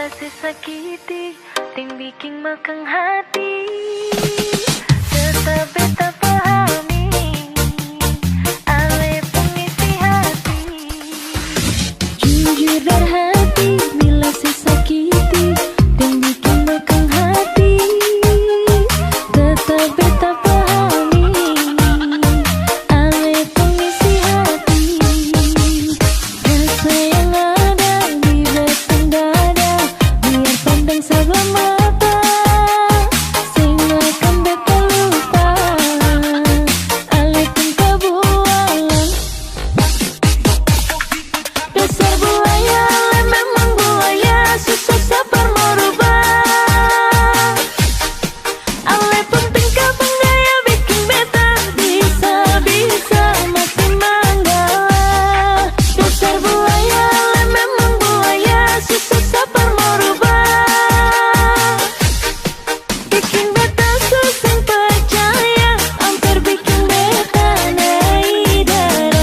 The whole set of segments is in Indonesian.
bila sesakiti ting bikin makang hati. Tetap beta pahami ale pengisi hati. Jujur dari hati bila sesakiti ting bikin makang hati. Tetap beta pahami ale pengisi hati. Rasa yang ada di batang dada biar pandang sebelah mata, sing akan beta lupa ale pun kebualan. Dasar buaya ale memang buaya, susah sabar merubah. Ale pun tingkah penggaya bikin beta bisa-bisa mati manggala. Dasar buaya ale memang buaya, susah sabar merubah. Bikin beta susah percaya, hampir bikin beta naik darah.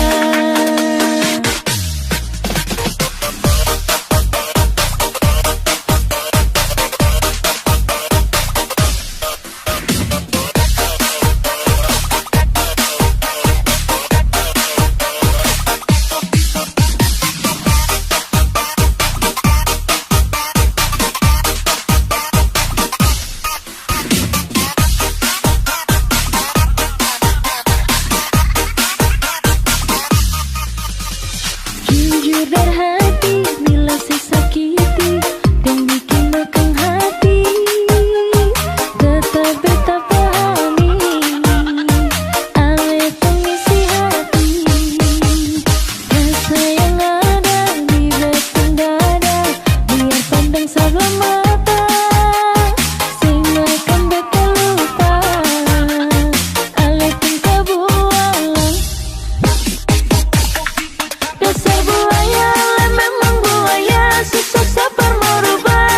Jujur dari hati bila sesakiti ting bikin makang hati. Tetap beta pahami ale pengisi hati. Rasa yang ada di batang dada biar pandang sebelah mata, sing akan beta lupa ale pun kebualan. Dasar buaya ale memang buaya, susah sabar merubah.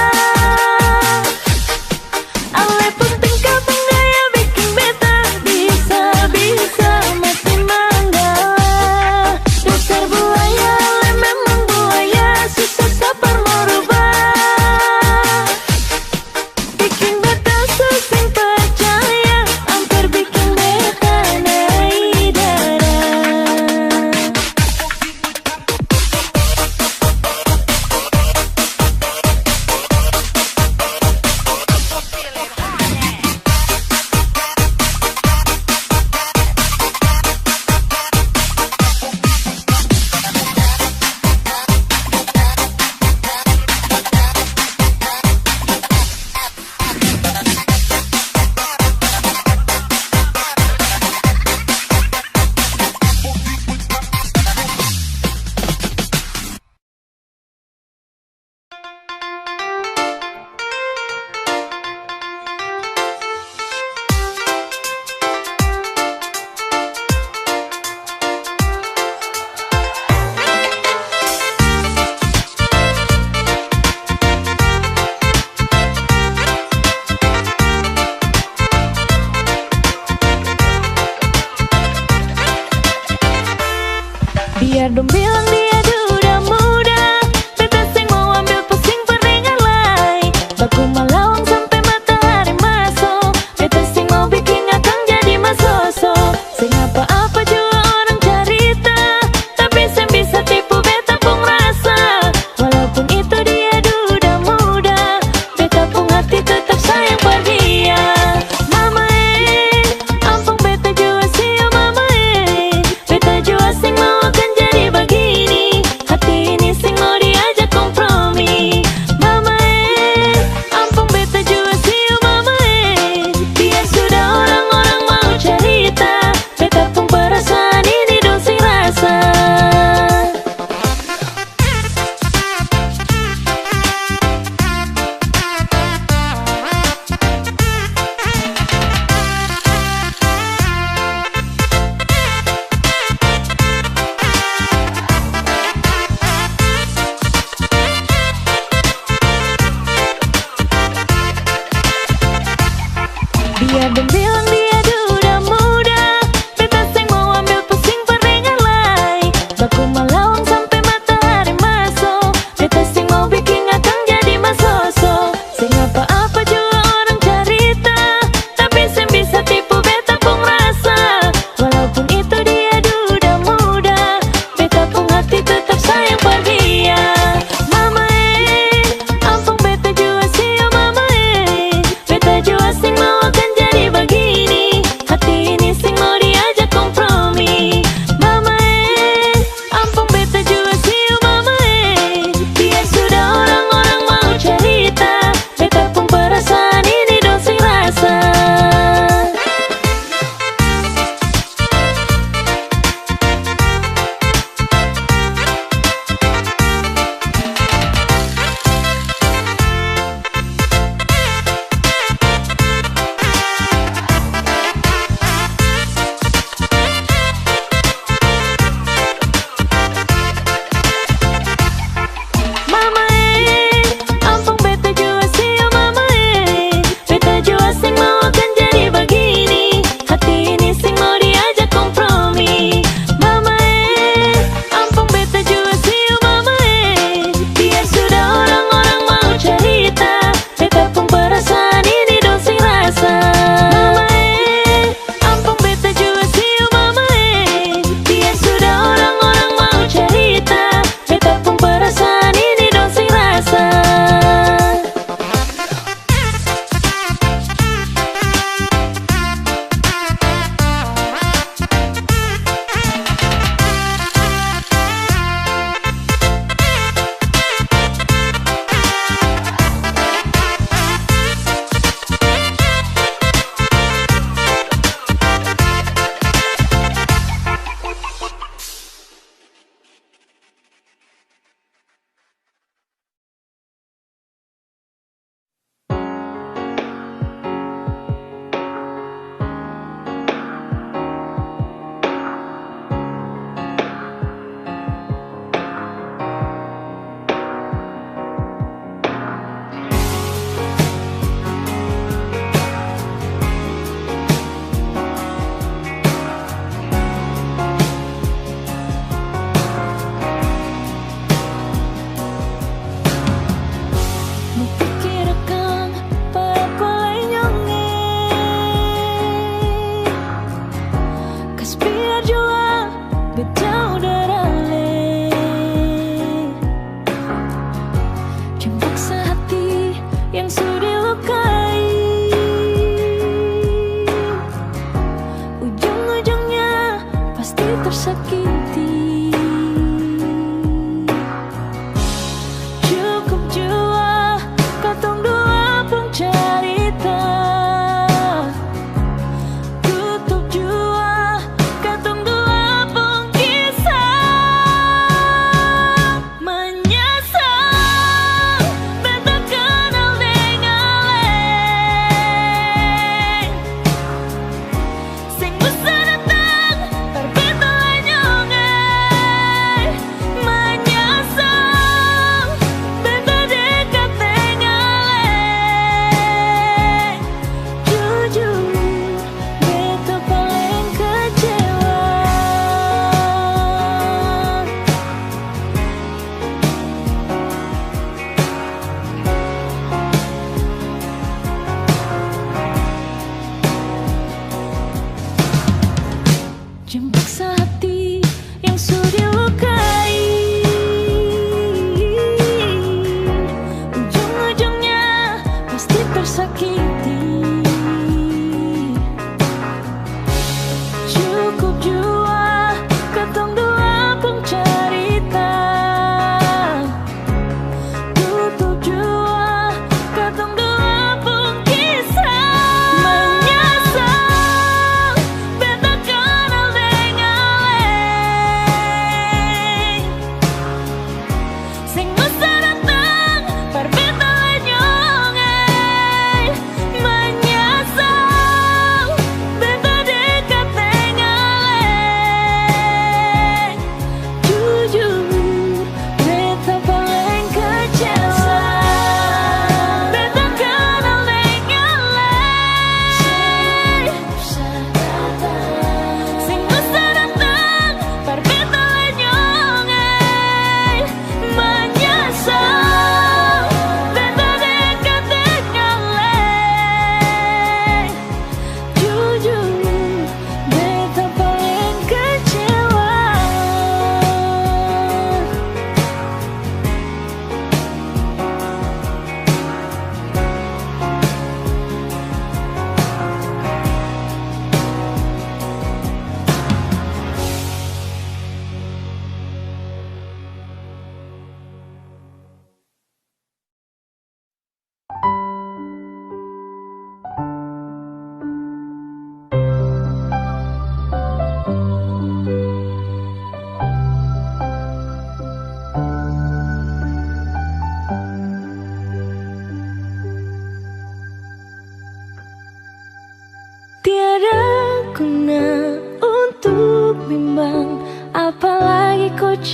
Ale pun tingkah penggaya bikin beta bisa-bisa mati manggala. Dasar buaya ale memang buaya, susah sabar merubah. Bikin beta susah percaya, hampir bikin beta naik darah. Biar dong bilang dia duda muda, beta sing mau ambil pusing peringan lai. Baku malawang sampai matahari masuk, beta sing mau bikin akang jadi masoso. Sing apa-apa jua orang carita, tapi sing bisa tipu beta pun rasa. Walaupun itu dia duda muda, beta pun hati tetap sayang per dia. Mama ampung beta jua siyo mama beta jua sing mau akan jadi begini. Hati ini sing mau diajak kompromi. Mama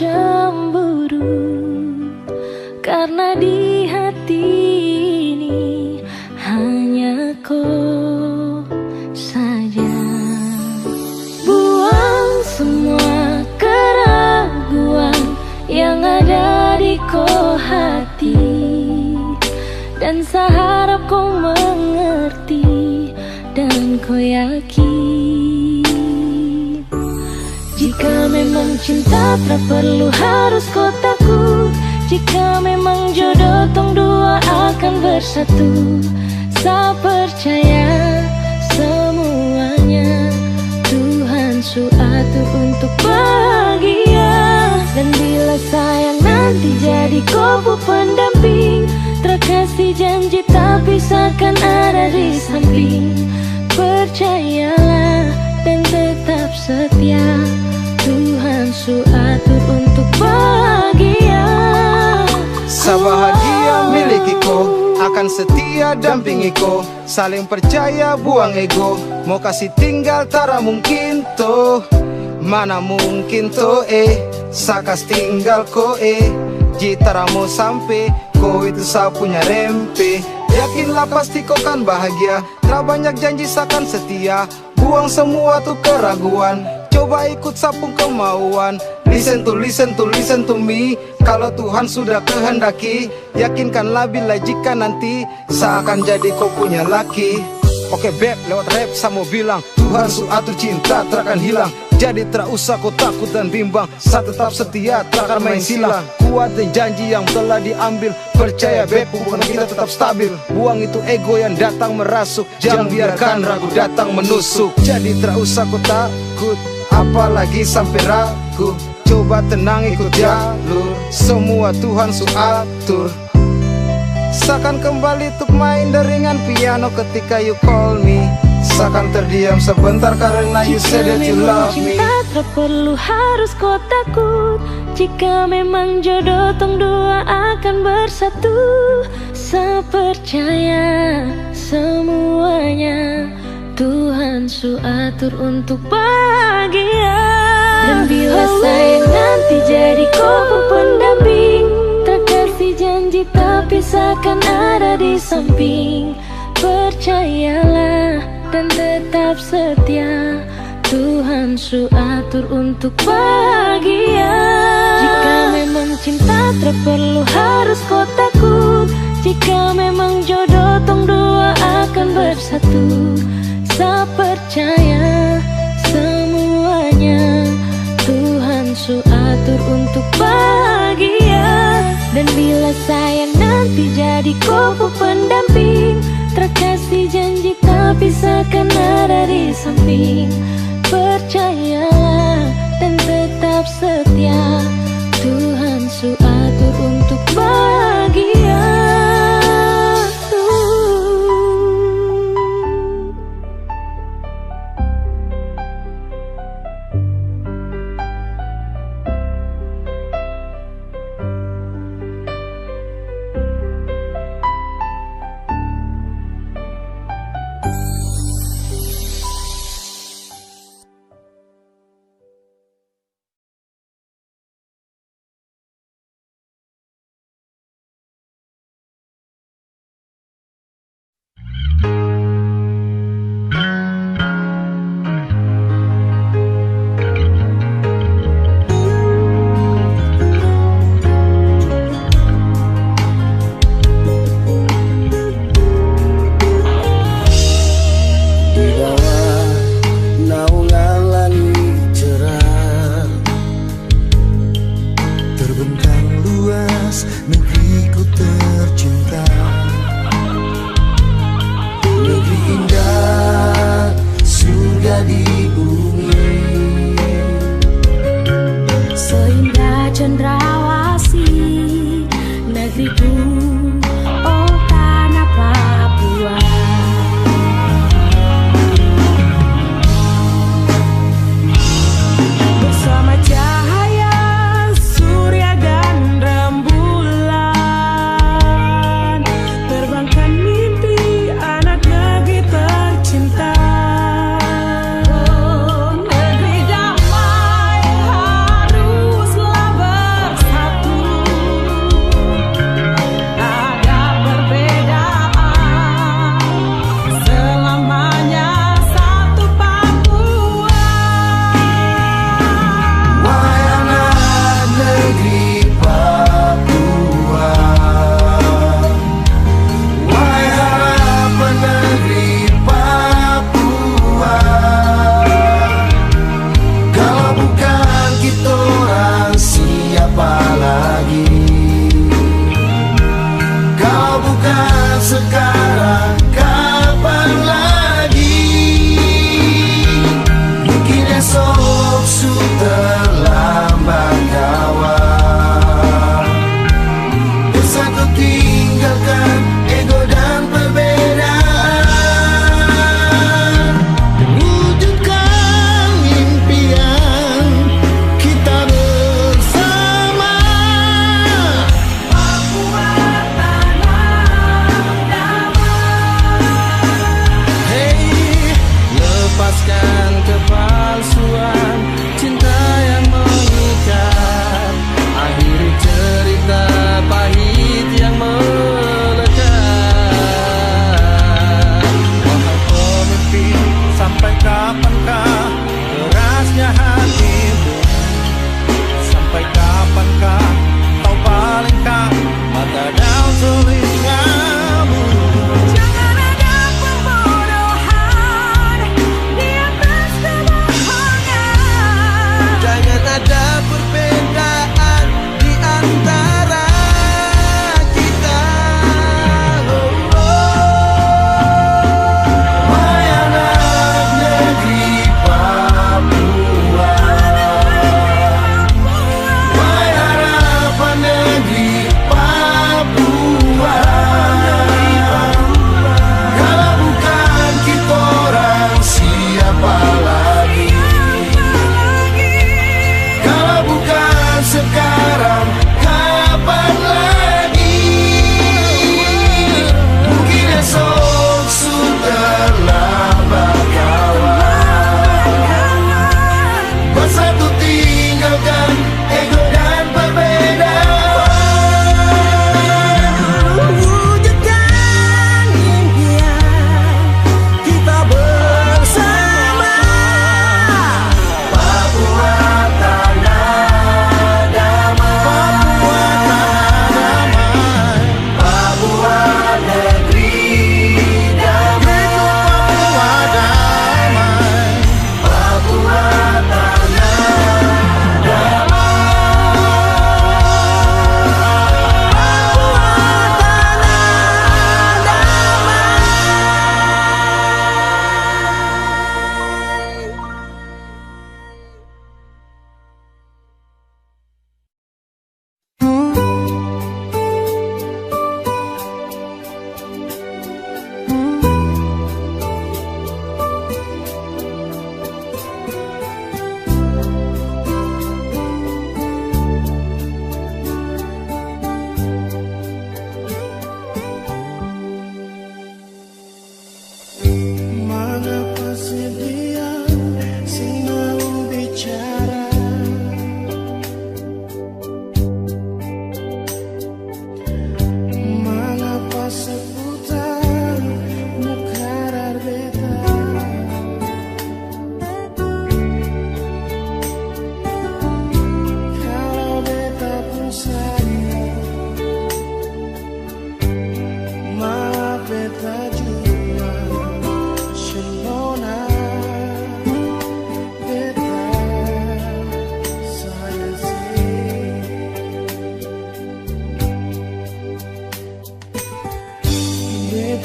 cemburu, karena di hati ini hanya kau saja. Buang semua keraguan yang ada di kau hati, dan saya harap kau mengerti dan kau yakin. Jika memang cinta tak perlu harus kau takut, jika memang jodoh tong dua akan bersatu. Saya percaya semuanya Tuhan su atur untuk bahagia. Dan bila sayang nanti jadi kau pendamping, terkasih janji tapi seakan ada di samping. Percayalah dan tetap setia, Tuhan su atur untuk bahagia. Sabahagia milikiku, akan setia dampingiku, saling percaya buang ego. Mau kasih tinggal tara mungkin toh, mana mungkin toh sakas tinggal ko jitara mau sampai ko itu saya punya rempe. Yakinlah pasti kau kan bahagia, tak banyak janji sakan setia. Buang semua tuh keraguan, coba ikut sapung kemauan. Listen to me. Kalau Tuhan sudah kehendaki, yakinkanlah bila jika nanti seakan jadi kau punya laki. Oke beb, lewat rap saya mau bilang, Tuhan su atur cinta takkan hilang. Jadi tak usah kau takut dan bimbang, saya tetap setia takkan main silang. Kuat dan janji yang telah diambil, percaya beb hubungan kita tetap stabil. Buang itu ego yang datang merasuk, jangan biarkan ragu datang menusuk. Jadi tak usah kau takut, apalagi sampai ragu. Coba tenang ikut jalur, semua Tuhan su atur. Seakan kembali untuk main deringan piano ketika you call me. Seakan terdiam sebentar karena you said that you love me. Jika memang cinta tak perlu harus kau takut, jika memang jodoh tong dua akan bersatu. Saya percaya semuanya Tuhan su atur untuk bahagia. Dan bila sayang nanti jadi kau pendamping, terkasih janji tapi seakan ada di samping. Percayalah dan tetap setia, Tuhan su atur untuk bahagia. Jika memang cinta tak perlu harus kau takut, jika memang jodoh tong dua akan bersatu. Saya percaya semuanya Tuhan su atur untuk bahagia. Dan bila sayang nanti jadi kau pendamping, terkasih janji tapi seakan ada di samping. Percayalah dan tetap setia, Tuhan su atur untuk bahagia. Bersama cahaya surya dan rembulan,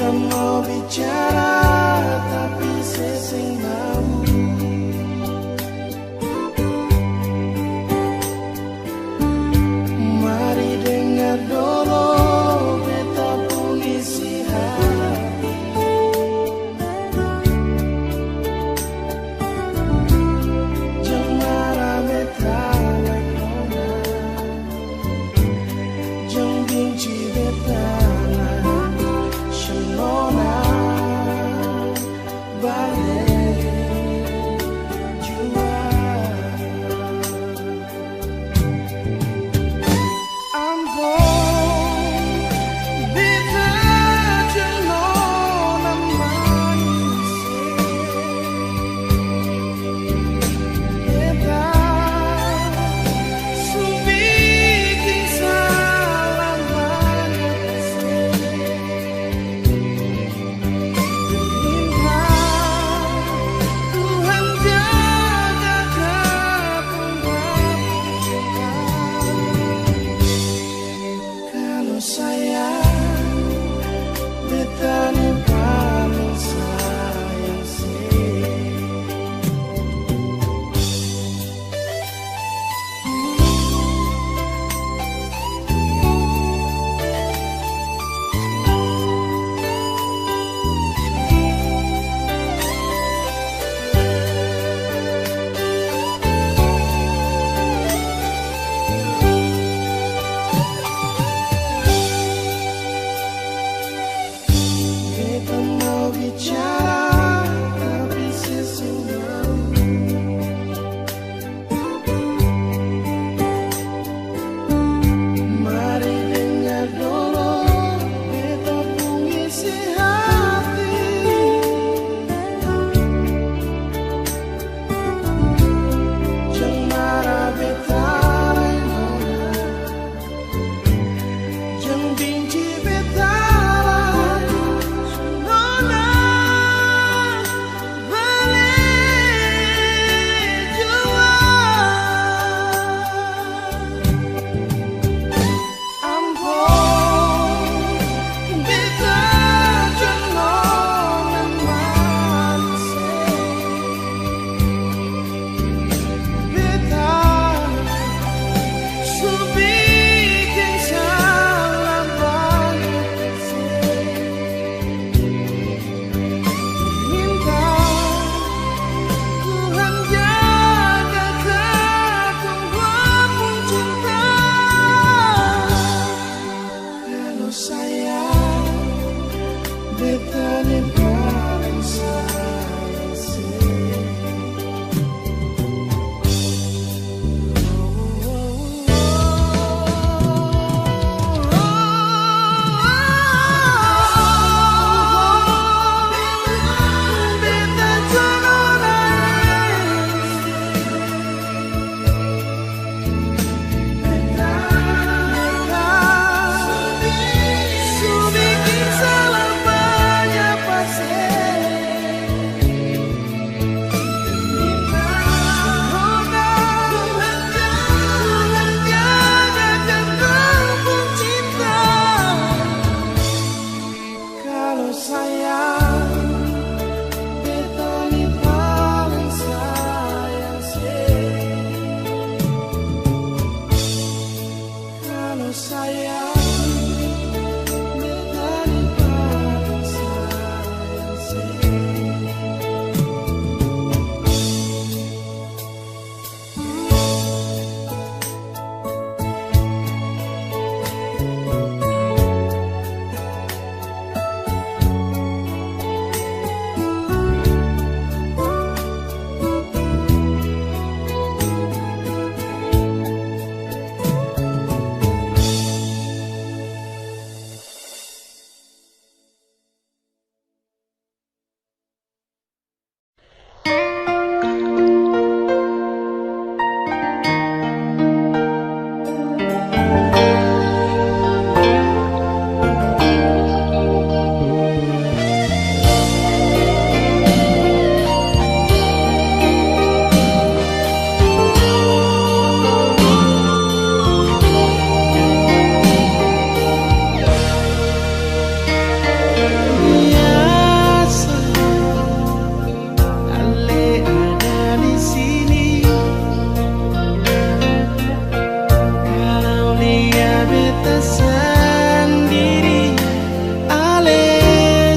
Beta mau bicara tapi sesing bau. Mari dengar dulu beta pun isi hati. Jangan marah beta like nona, jangan benci beta like Shenona. Balik jua. beta sendiri, Ale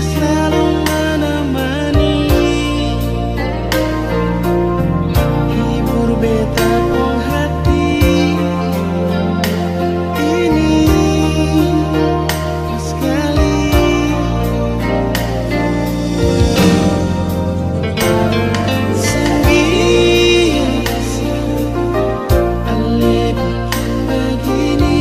selalu menemani, hibur beta pun hati ini sekali. Sendiri Ale bikin begini,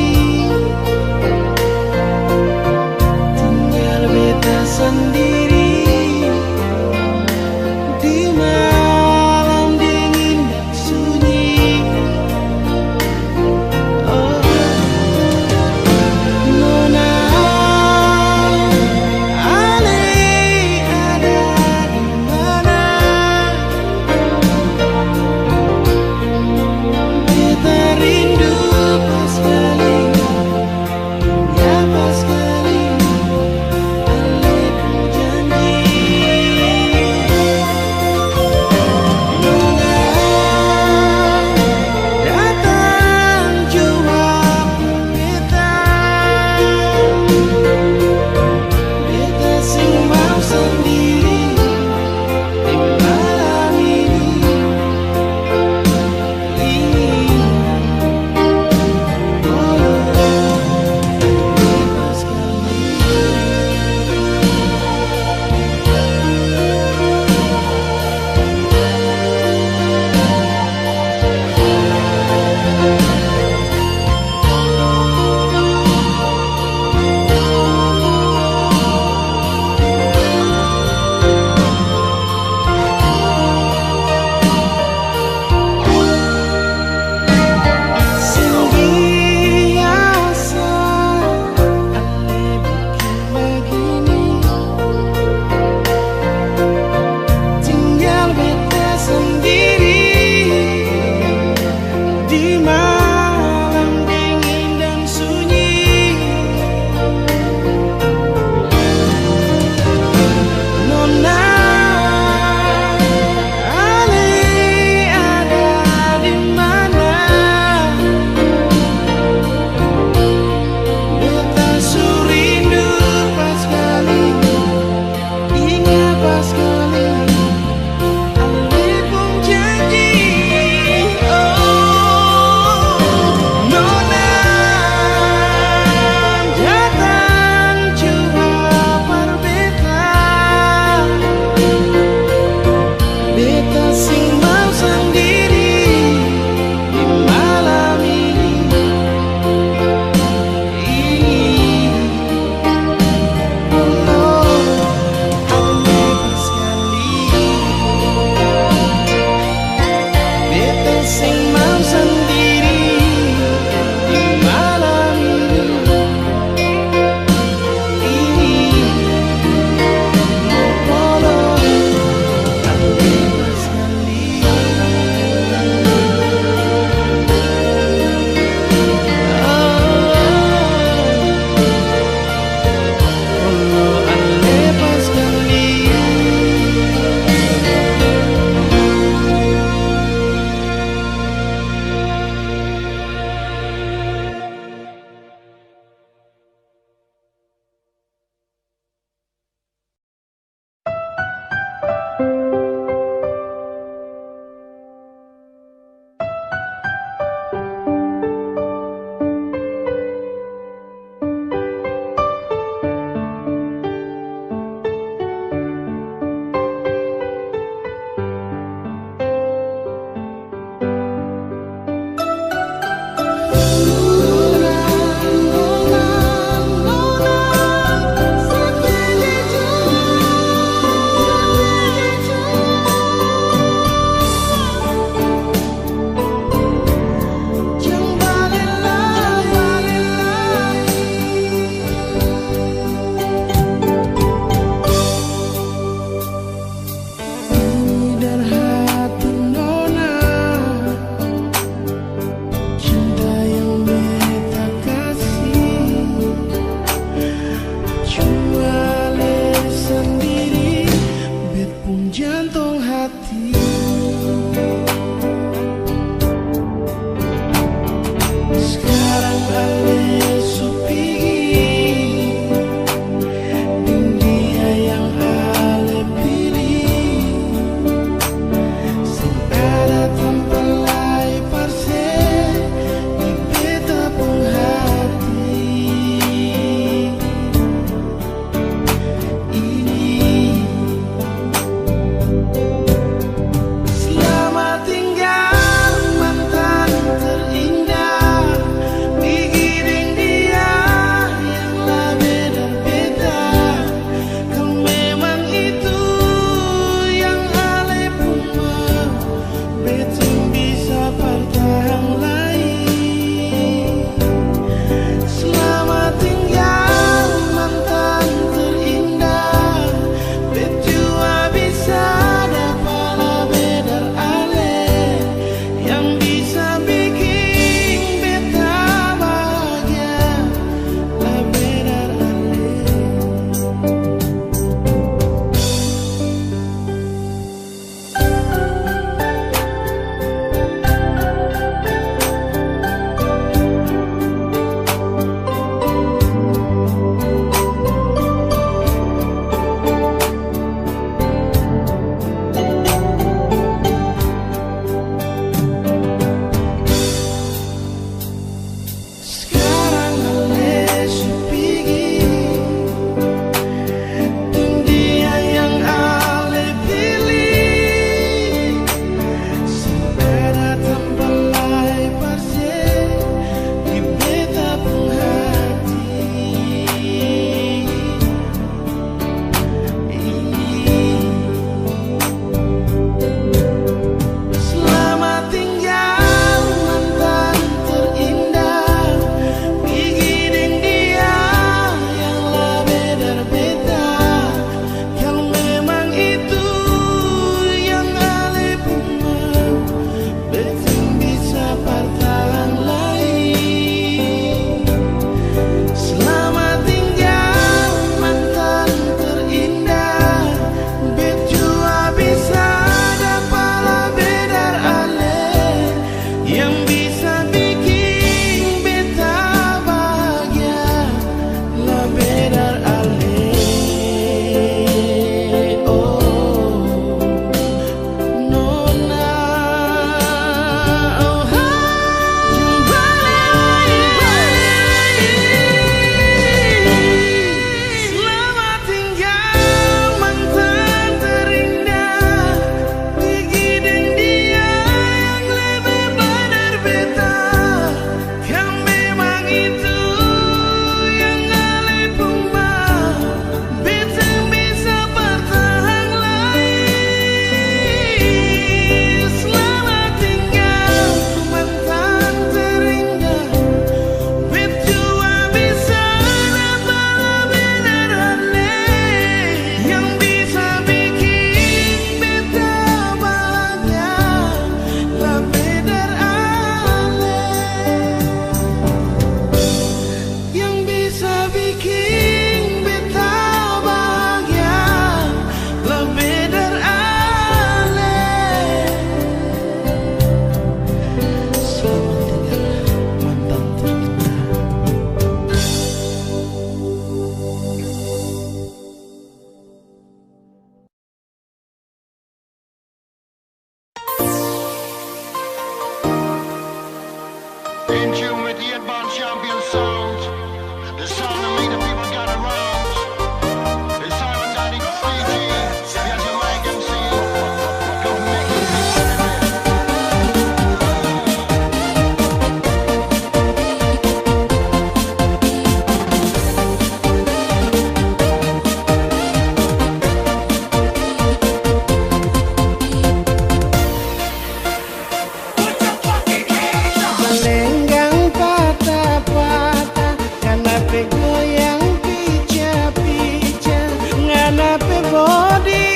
pe goyang pica-pica ngana pe body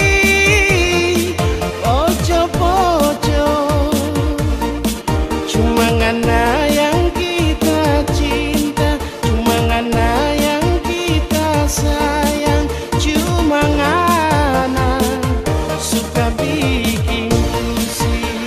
poco-poco cuma ngana yang kita cinta cuma ngana yang kita sayang cuma ngana suka bikin pusing.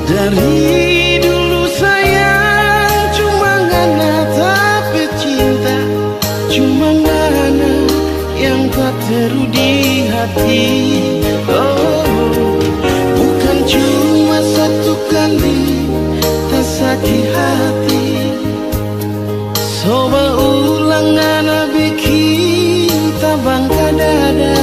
Dari dulu sayang cuma ngana tapi cinta, cuma ngana yang tak teru di hati. Oh, bukan cuma satu kali tak sakit hati. Coba ulang ngana bikin bangka dada.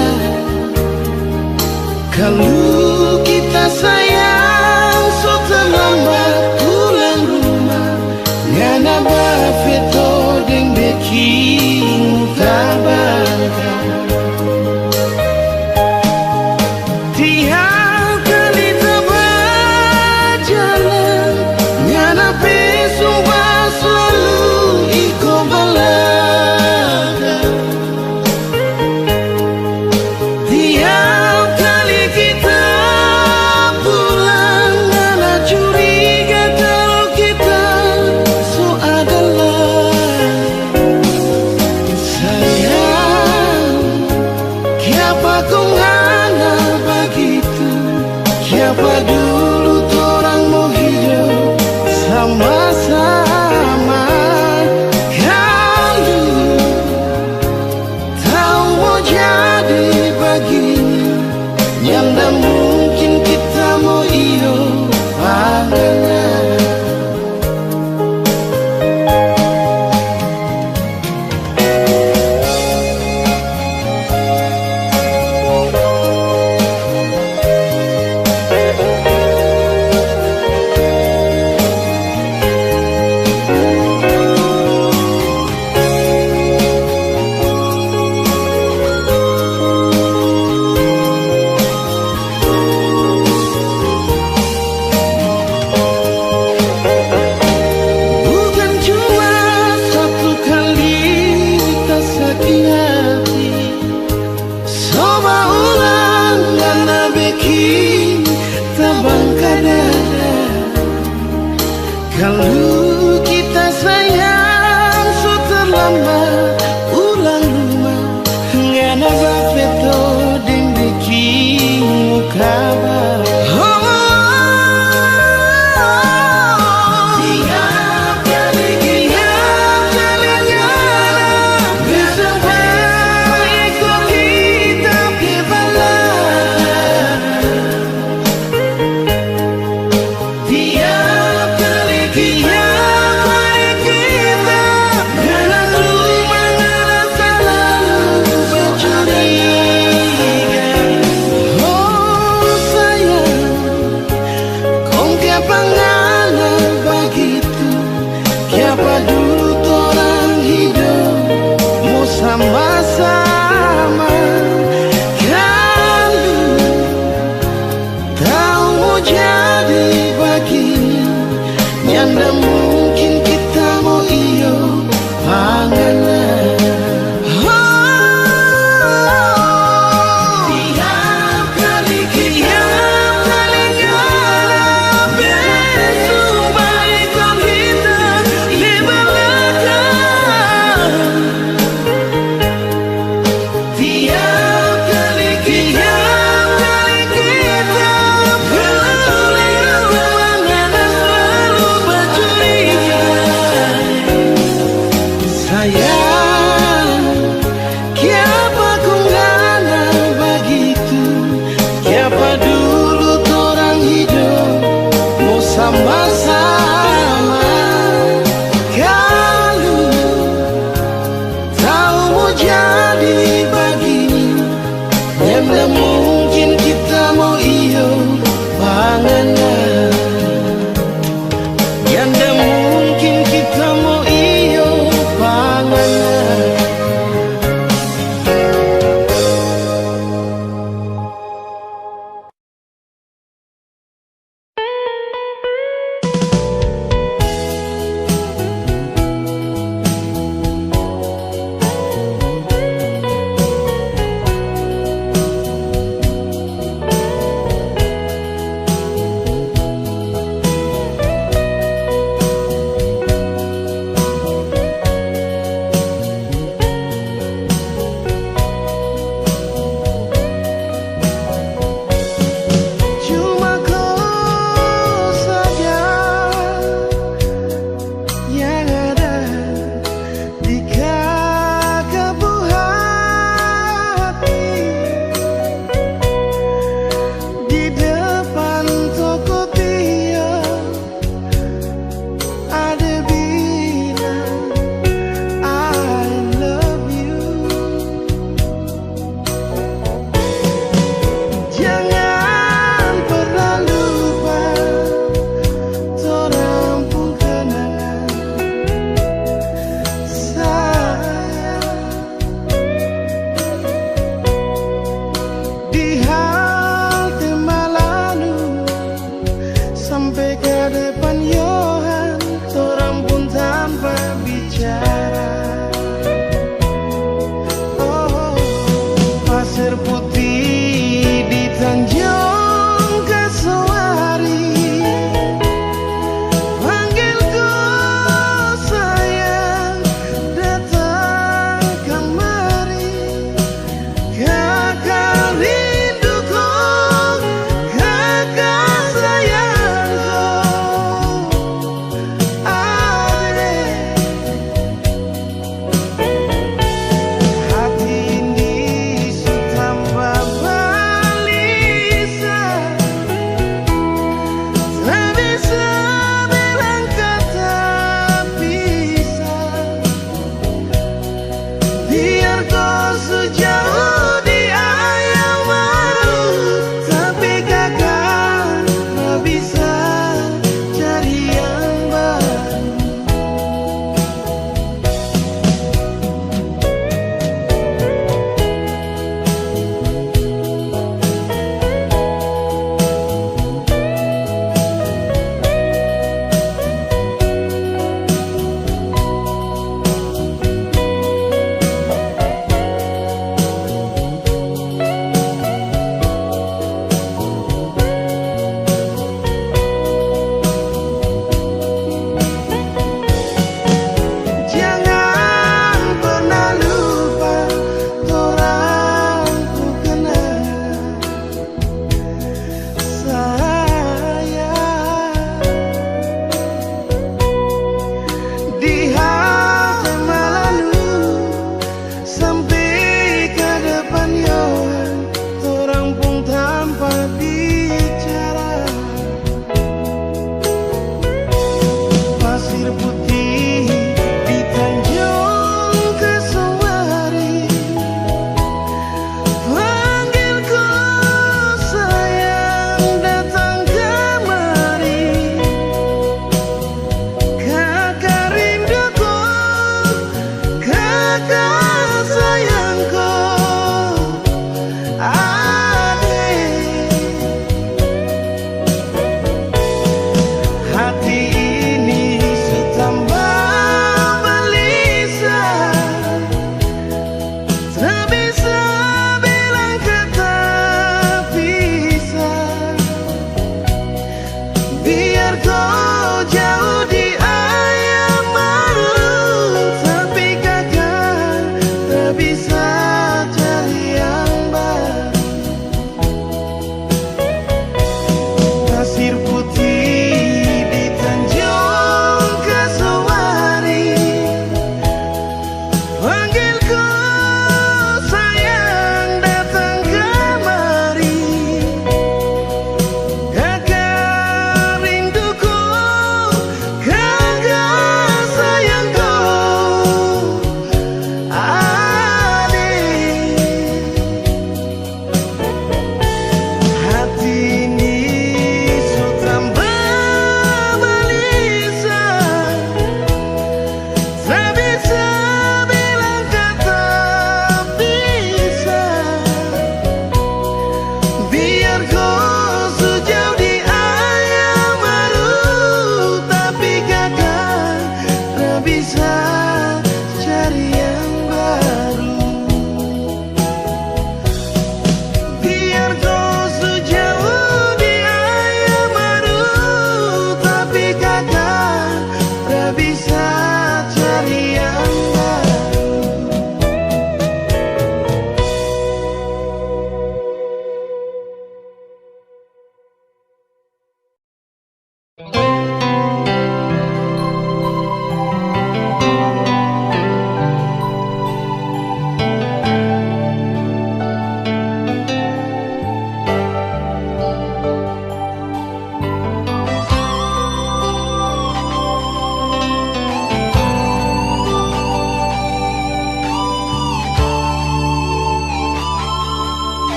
Kalau kita sayang so terlambat pulang rumah, ngana bafeto deng bikin bangka. Tiap kali berjalan, ngana besumpah selalu iko balaga. Tiap kali kita pulang, ngana curiga kalau kita so adalah sayang. Siapa kau ngana begitu? Siapa dulu orang mau hidup sama-sama? Kalau tahu mau jadi begini, yang tak mungkin kita mau hidup padanya. Bukan cuma satu kali tak sakit hati, coba ulang ngana bikin bangka dada. Kalau kita sayang so terlambat pulang rumah, ngana bafeto deng bikin muka yeah. di depan toko dia ada bilang I love you. Jangan pernah lupa torang pun kenangan sayang. Di halte malam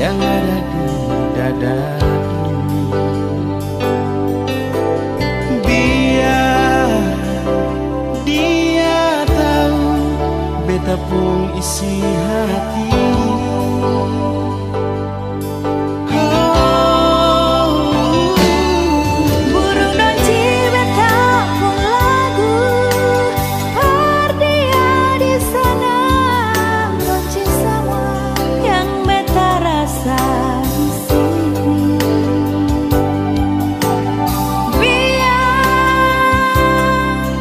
yang ada di dada ini. Biar dia tahu beta pun isi hati. Burung dan cibeta pun lagu Ardia di sana benci semua yang beta rasa di sini. Biar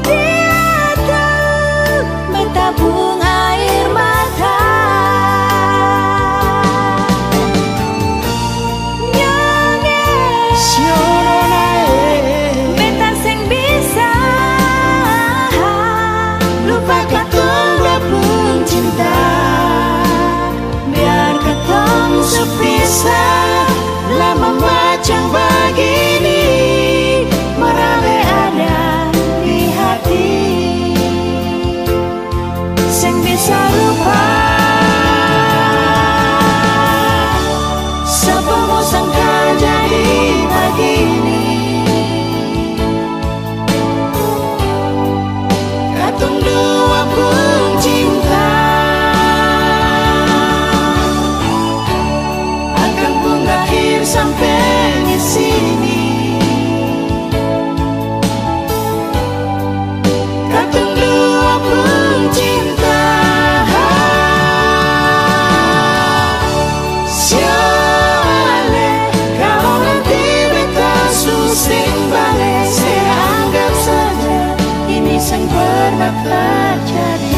dia tahu beta bung air mata. Beta sing bisa lupa katong pun cinta. Biar katong sepisah lama macam begini, merame ada di hati. Sing bisa lupa sebelum sangka jadi begini. Katong dua pun cinta akan pun akhir sampai di sini. Katong dua pun cinta. Siale kalau nanti beta susing balik, saya anggap saja ini sang pernah terjadi.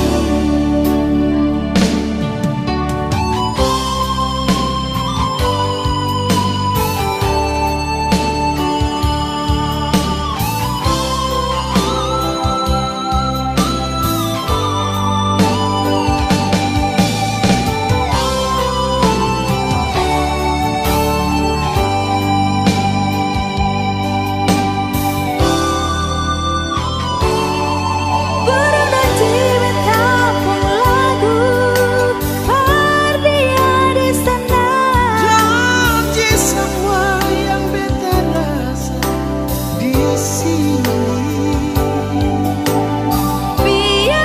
Burung dan cibeta pun lagu Ardia di sana. Janji semua yang beta rasa di sini. Biar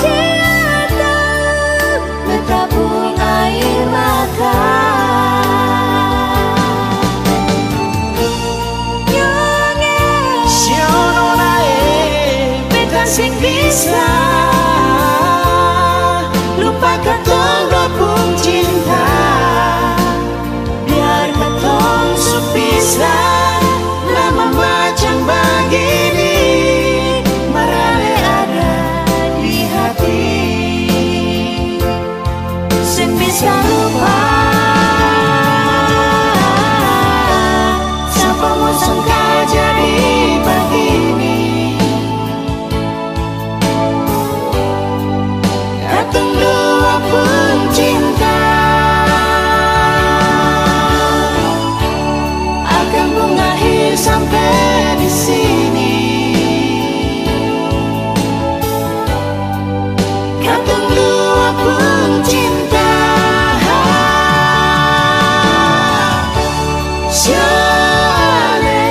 dia tahu beta pun air mata. Beta sing bisa lupa katong dua pun cinta. Biar katong sepisah lama macam begini, merale ada di hati. Sing bisa lupa siapa mau sangka jadi begini. Katong dua pun cinta akan pun akhir sampai di sini. Katong dua pun cinta. Siale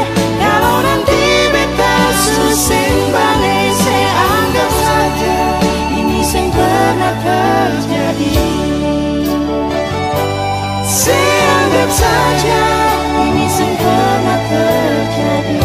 kalau nanti beta susing balik, saya anggap saja ini sing pernah terjadi. Saya anggap saja ini sing pernah terjadi.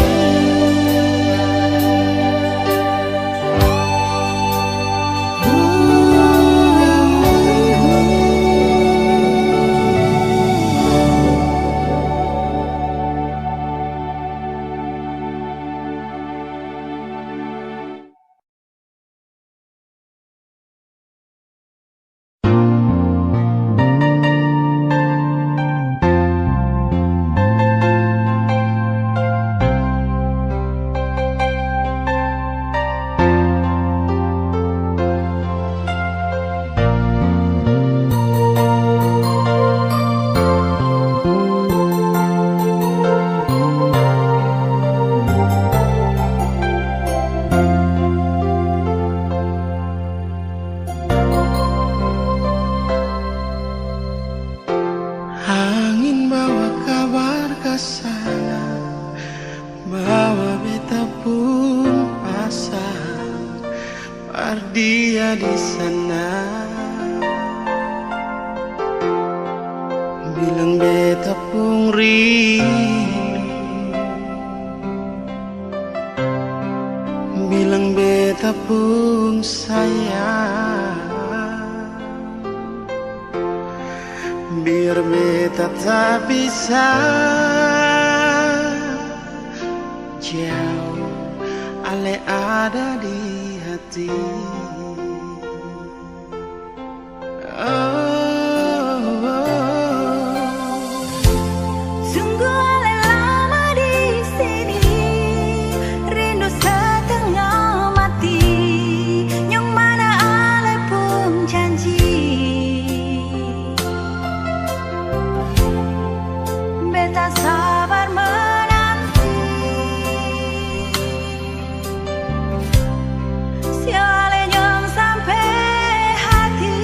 asa bahwa beta pun pasang dia di sana. Bilang beta pun rindu, bilang beta pun sayang, biar beta tak bisa jauh, ale ada di hati. Sungguh ale lama di sini, rindu setengah mati, yang mana ale pun janji beta sabar menanti. Siale nyong sampai hati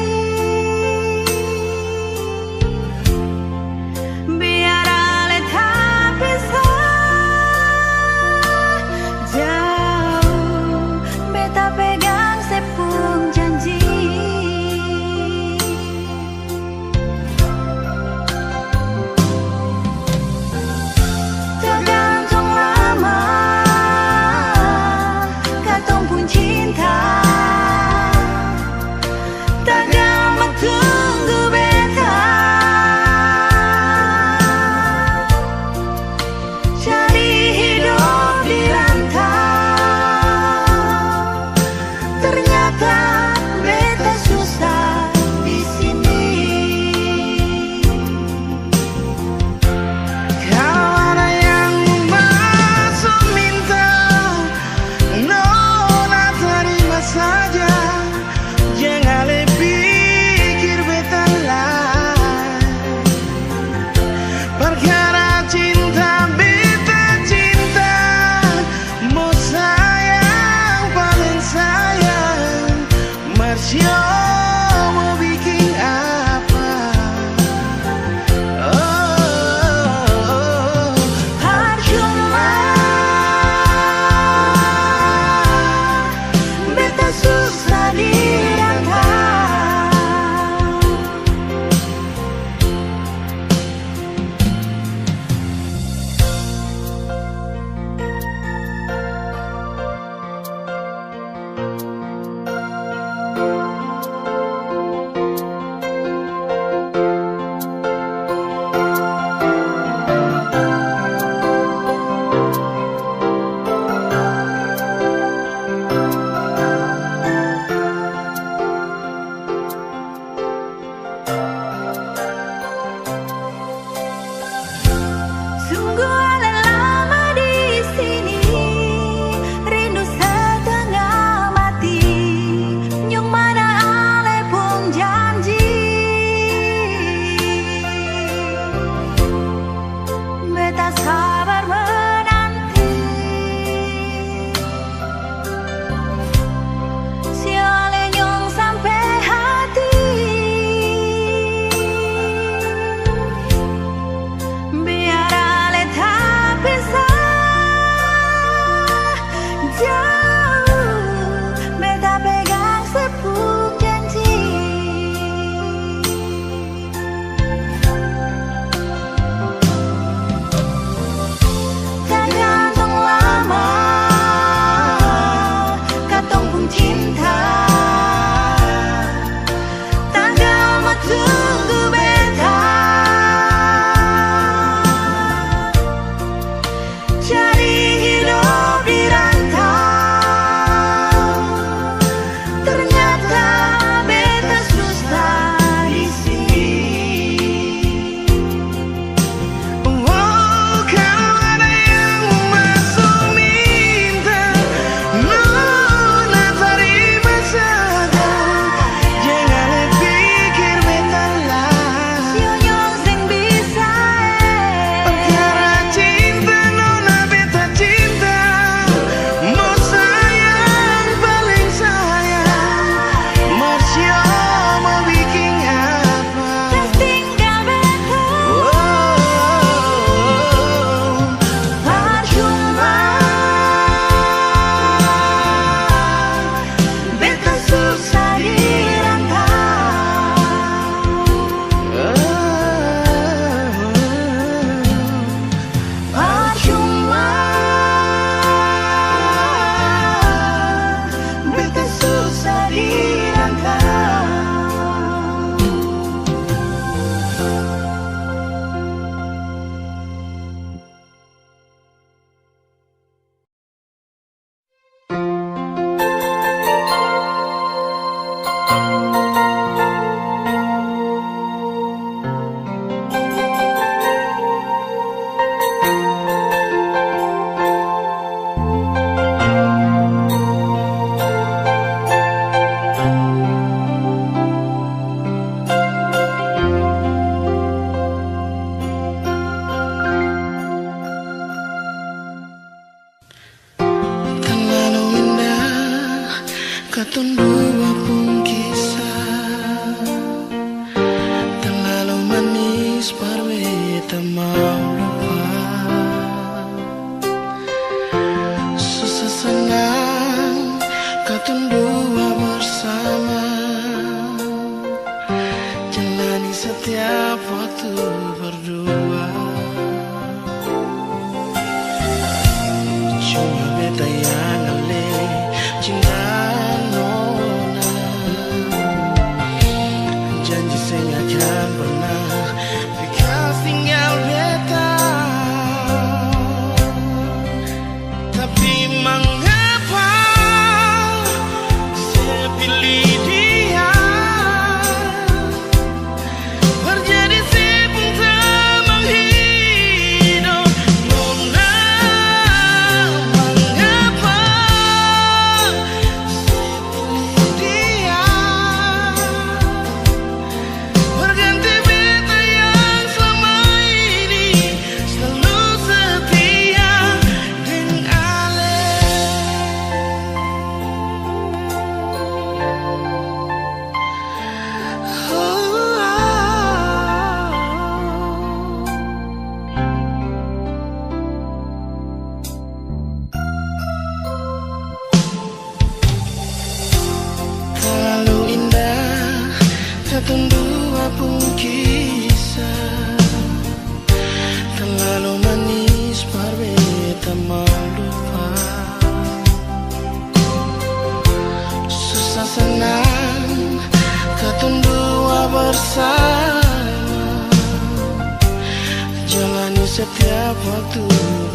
setiap waktu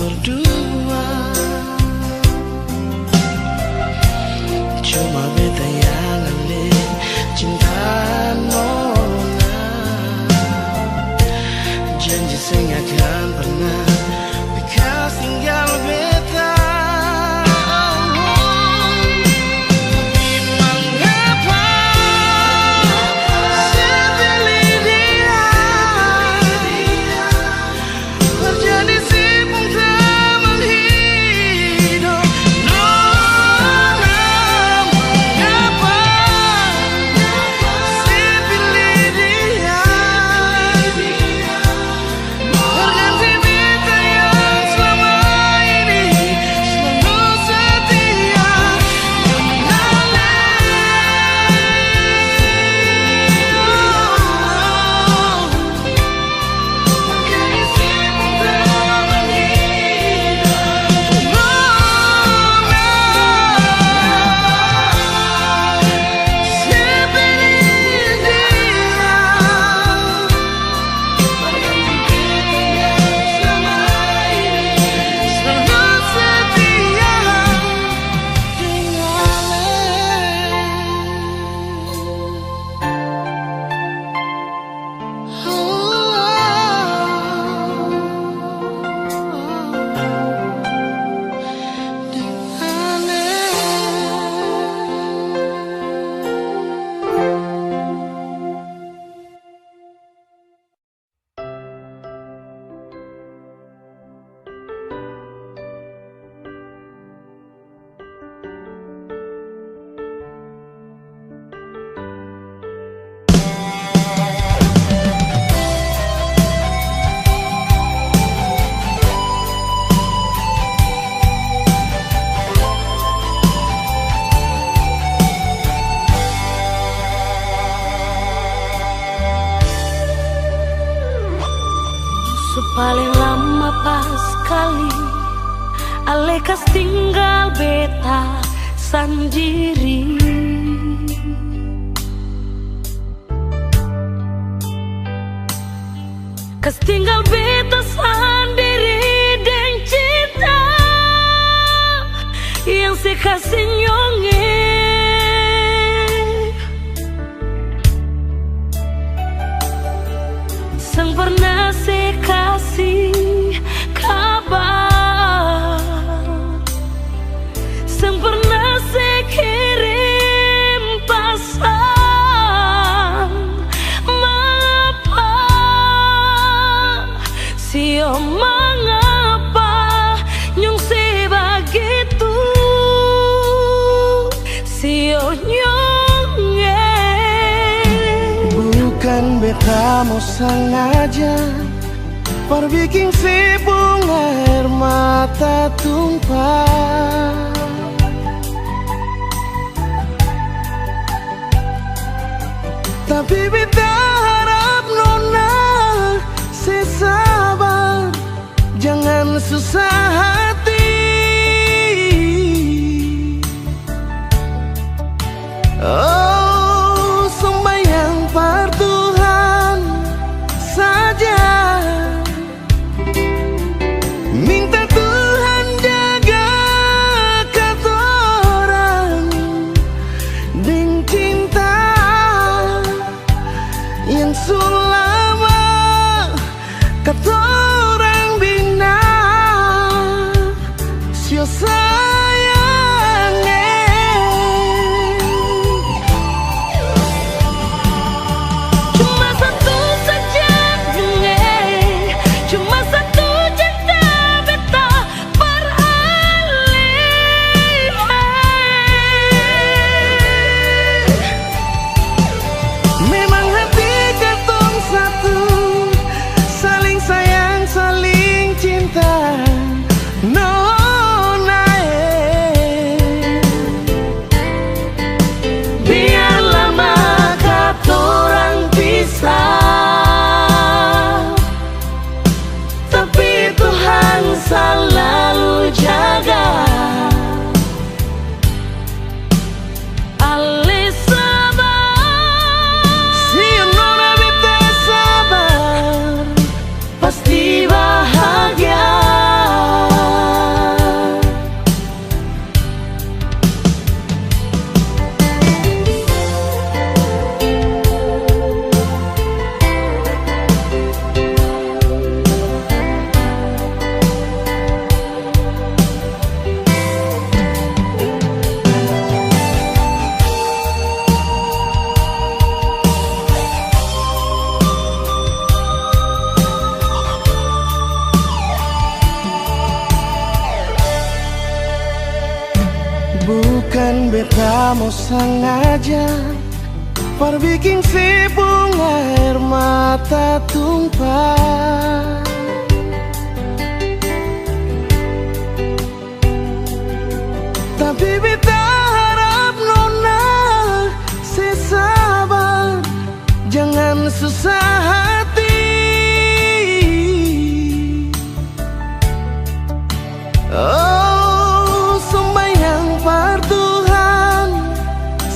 berdua. Cuma beta yang alih cinta nona. Janji sing akan pernah bekas tinggal beta. Paling lama pas kali alekas tinggal beta sendiri. Kas tinggal beta sendiri dan cinta yang sekasih nyonge. Sang pernah sekasih kabar, sang pernah sekirim pesan. Mengapa, sio mengapa nyung sebegitu, sio nyonge. Bukan beta mau sengaja perbikin si bunga air mata tumpah. Tapi beta harap nona sesabar, jangan susah hati. Oh, sembahyang par Tuhan saja, minta Tuhan jaga katorang deng cinta yang sulama katorang bina. beta mau sengaja perbikin si bunga air mata tumpah. Tapi beta harap nona sesabar, jangan susah hati. Oh, sembahyang par Tuhan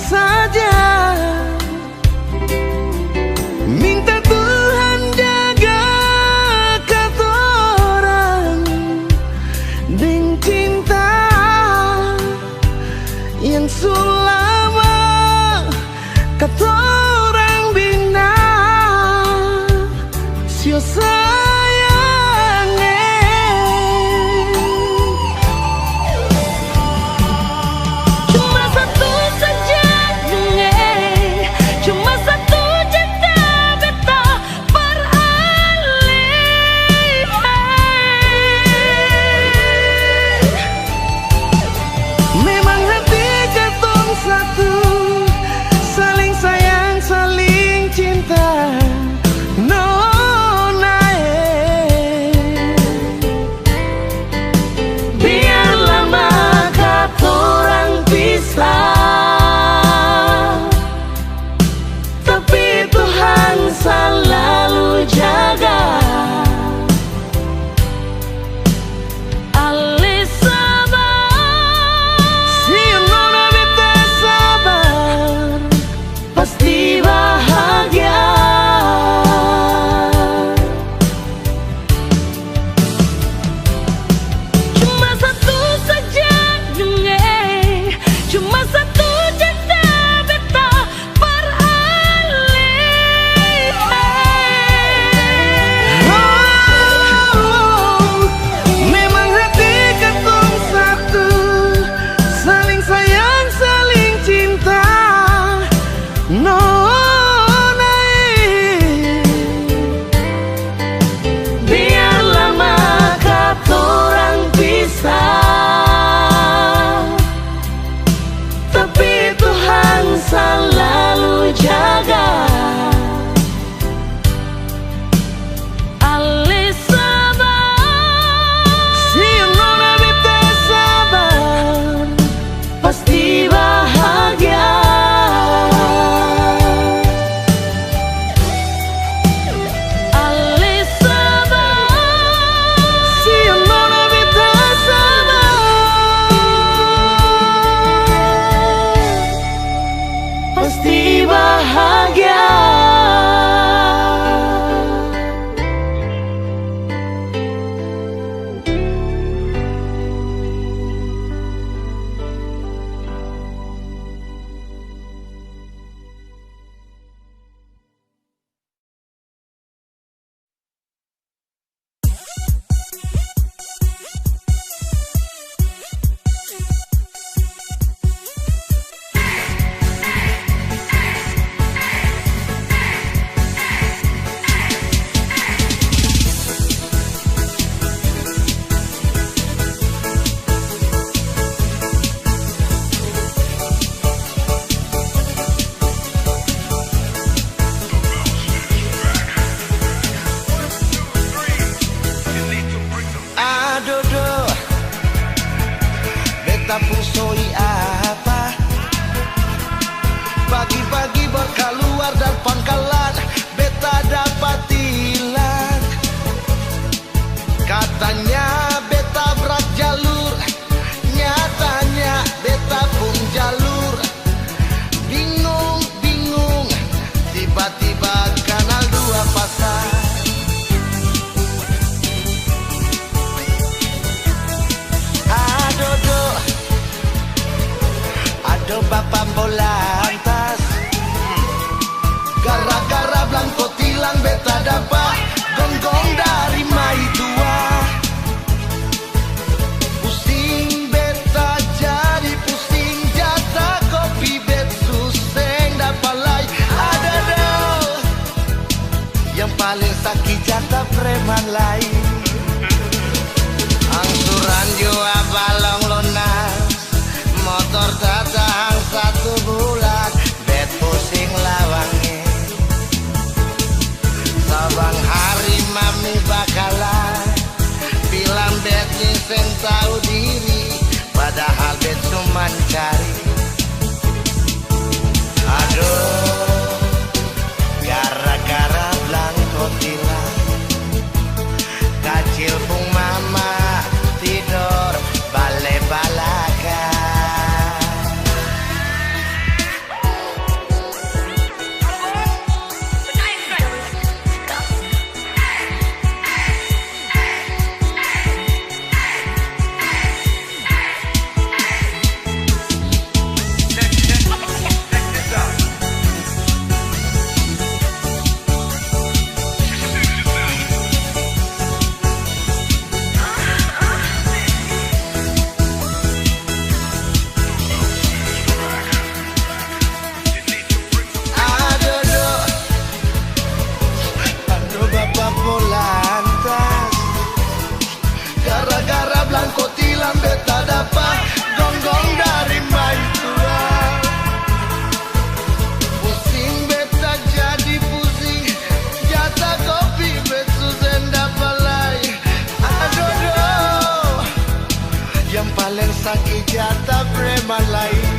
saja, minta Tuhan jaga katorang deng cinta yang sulama katorang bina sio pusoi apa? Pagi-pagi berkeluar dan pangkalan beta dapat hilang. Katanya beta berat jalur, nyatanya beta pun jalur. Bingung, tiba-tiba kanal 2 pasang. Aduh bapak bolantas, gara-gara belangko tilang beta dapat gonggong dari mai tua. Pusing beta jadi pusing, jatah kopi bet suseng dapat lai. Ada dong yang paling sakit jatah preman lain. Angsuran jua balong lunas, motor datang sang ijata preman lain.